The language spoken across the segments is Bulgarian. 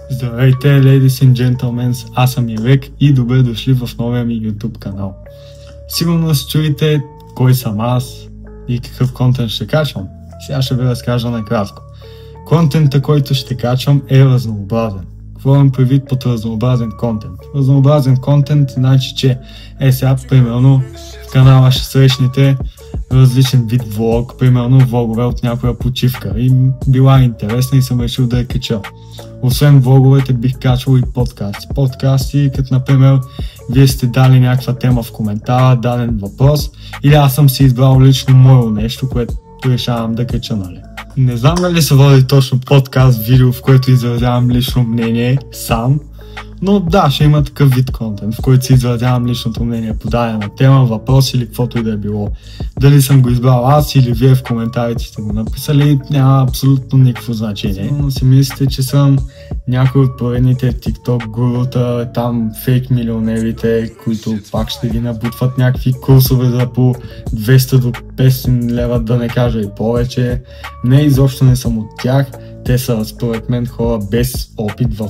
Здравейте, ladies and gentlemen, аз съм Ирек и добре дошли в новия ми YouTube канал. Сигурно се чуете кой съм аз и какъв контент ще качвам. Сега ще ви разкажа накратко. Контентът, който ще качвам, е разнообразен. Какво имам предвид под разнообразен контент? Разнообразен контент значи, че сега примерно в канала ще срещнете различен вид влог, примерно влогове от някоя почивка и била интересна и съм решил да я кача. Освен влоговете бих качвал и подкасти. Подкасти, като например вие сте дали някаква тема в коментара, даден въпрос или аз съм си избрал лично моето нещо, което решавам да кача, нали. Не знам дали се води точно подкаст, видео, в което изразявам лично мнение сам, но да, ще има такъв вид контент, в който си изразявам личното мнение по дадена тема, въпрос или каквото и да е било. Дали съм го избрал аз или вие в коментарите сте го написали, няма абсолютно никакво значение. Но си мислите, че съм някой от поредните TikTok гурута, там фейк милионерите, които пак ще ги набутват някакви курсове за по 200 до 500 лева, да не кажа и повече. Не, изобщо не съм от тях. Те са според мен хора без опит в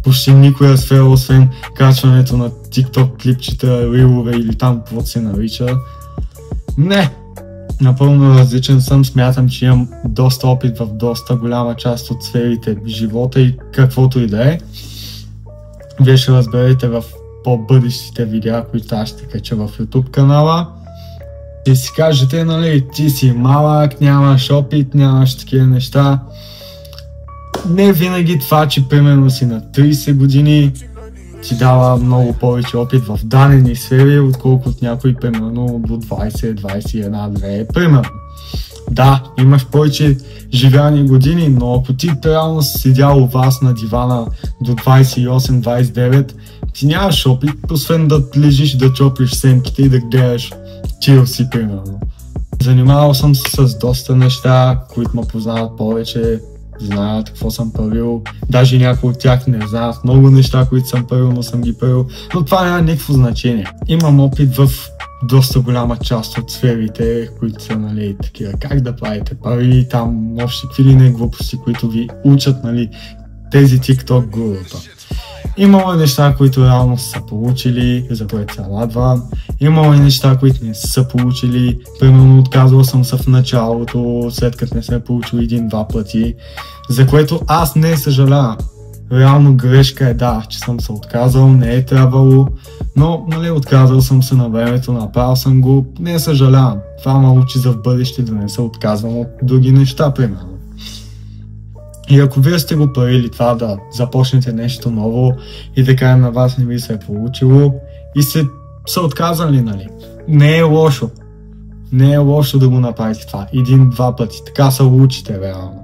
почти никоя сфера, освен качването на TikTok клипчета, рилове или там каквото се нарича. Не! Напълно различен съм, смятам, че имам доста опит в доста голяма част от сферите в живота и каквото и да е. Вие ще разберете в по-бъдещите видеа, които аз ще кача в YouTube канала. Ще си кажете, нали, ти си малък, нямаш опит, нямаш такива неща. Не винаги това, че примерно си на 30 години ти дава много повече опит в дадени сфери, отколкото някой примерно до 20, 21, 2, примерно. Да, имаш повече живяни години, но ако ти реално си седял у вас на дивана до 28-29, ти нямаш опит, освен да лежиш да чопиш семките и да гледаш Челси, примерно. Занимавал съм се с доста неща, които ме познават повече, знаят какво съм правил, даже някои от тях не знаят много неща, които съм правил, но съм ги правил, но това няма никакво значение. Имам опит в доста голяма част от сферите, които са, нали, такива, как да правите пари, там още какви ли не глупости, които ви учат, нали, тези TikTok гурута. Имало неща, които реално са получили, за което се радвам. Имало неща, които не са получили. Примерно отказвал съм се в началото, след като не се е получил 1-2 пъти, за което аз не съжалявам. Реално грешка е, да, че съм се отказал, не е трябвало, но, нали, отказал съм се на времето, направил съм го, не съжалявам. Това ме учи за в бъдеще да не се отказвам от други неща, примерно. И ако вие сте го правили това да започнете нещо ново и така на вас не ви се е получило и са отказали, нали, не е лошо. Не е лошо да го направите това 1-2 пъти, така се учите реално.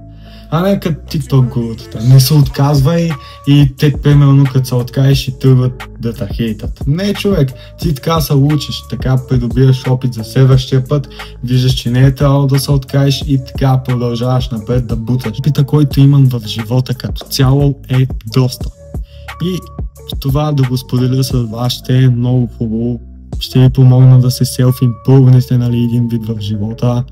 А не като TikTok гурутата, не се отказвай и те примерно като се откажеш и тръгват да те хейтат. Не, човек, ти така се учиш, така придобиваш опит за следващия път, виждаш, че не е трябвало да се откажеш и така продължаваш напред да буташ. Опита, който имам в живота като цяло, е доста. И това да го споделя с вас ще е много хубаво, ще ви помогна да се селф-импрувнете, нали, един вид в живота.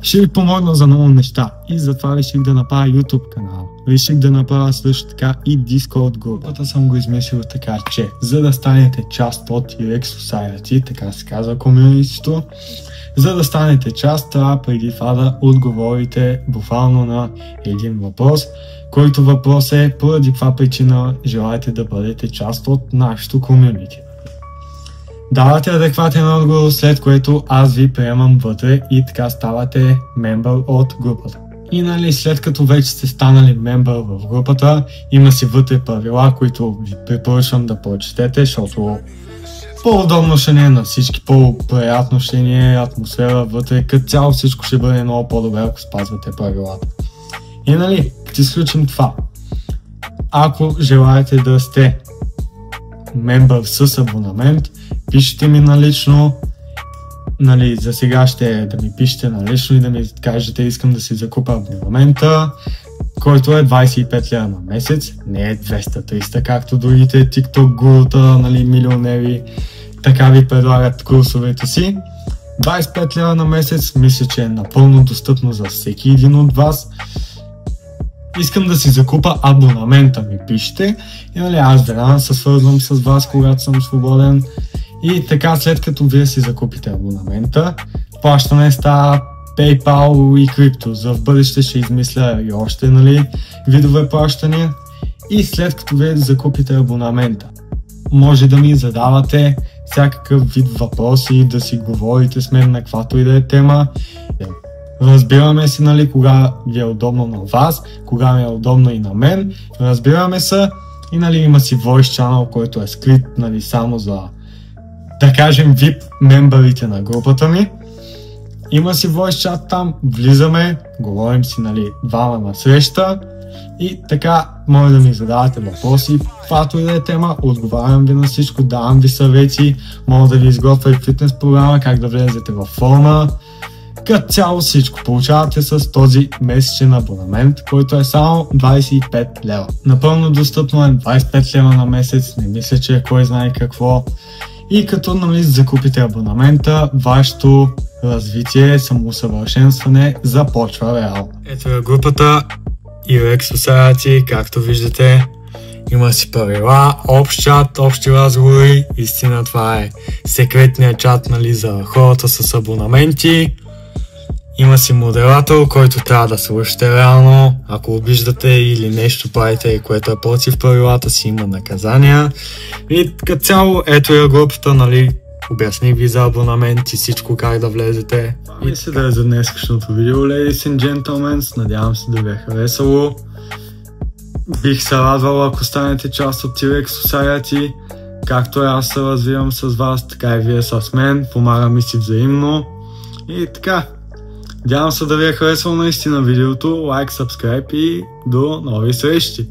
Ще ви помогна за много неща и затова реших да направя YouTube канал. Реших да направя също така и Discord групата. Съм го измислил така, че за да станете част от Irek Society, така се казва комюнитито, за да станете част, трябва преди това да отговорите буквално на един въпрос, който въпрос е поради каква причина желаете да бъдете част от нашото комюнити. Давате адекватен отговор, след което аз ви приемам вътре и така ставате мембър от групата. И, нали, след като вече сте станали мембър в групата, има си вътре правила, които ви препоръчвам да прочетете, защото по-удобно ще не е на всички, по-приятно ще не е атмосфера вътре, като цяло всичко ще бъде много по-добре, ако спазвате правилата. И, нали, като изключим това, ако желаете да сте мембър с абонамент, пишете ми налично, нали, за сега ще е да ми пишете налично и да ми кажете искам да си закупя абонамента, който е 25 лева на месец, не е 200-300, както другите TikTok гурута, нали, милионери, така ви предлагат курсовете си. 25 лева на месец, мисля, че е напълно достъпно за всеки един от вас. искам да си закупа абонамента, ми пишете и нали аз веднага се свързвам с вас, когато съм свободен. И така, след като вие си закупите абонамента, плащане става PayPal и крипто. За в бъдеще ще измисля и още, нали, видове плащания. И след като вие закупите абонамента, може да ми задавате всякакъв вид въпроси, да си говорите с мен на каквато и да е тема. Разбираме се, нали, кога ви е удобно на вас, кога ми е удобно и на мен. Разбираме се и нали, има си voice channel, който е скрит, нали, само за, да кажем, VIP мембърите на групата ми. Има си voice chat там, влизаме, говорим си, нали, двама на среща и така може да ми задавате въпроси, каквато и да е тема, отговарям ви на всичко, давам ви съвети, мога да ви изготвя и фитнес програма, как да влезете във форма. Като цяло всичко получавате с този месечен абонамент, който е само 25 лева. Напълно достъпно е, 25 лева на месец, не мисля, че е кой знае какво. И като нали закупите абонамента, вашето развитие, самоусъвършенстване започва реално. Ето е групата Irek Society, както виждате. Има си правила, общ чат, общи разговори. Истина, това е секретният чат, нали, за хората с абонаменти. Има си модератор, който трябва да слушате реално. Ако обиждате или нещо правите, което е против правилата, си има наказания. И като цяло, ето е групата, нали, обясних ви за абонамент и всичко как да влезете. И се да е за днескашното видео, ladies and gentlemen. Надявам се да ви е харесало. Бих се радвал, ако станете част от Irek Society. Както аз се развивам с вас, така и вие с мен. Помагаме си взаимно. И така. Надявам се да ви е харесало наистина видеото, лайк, сабскрайб и до нови срещи!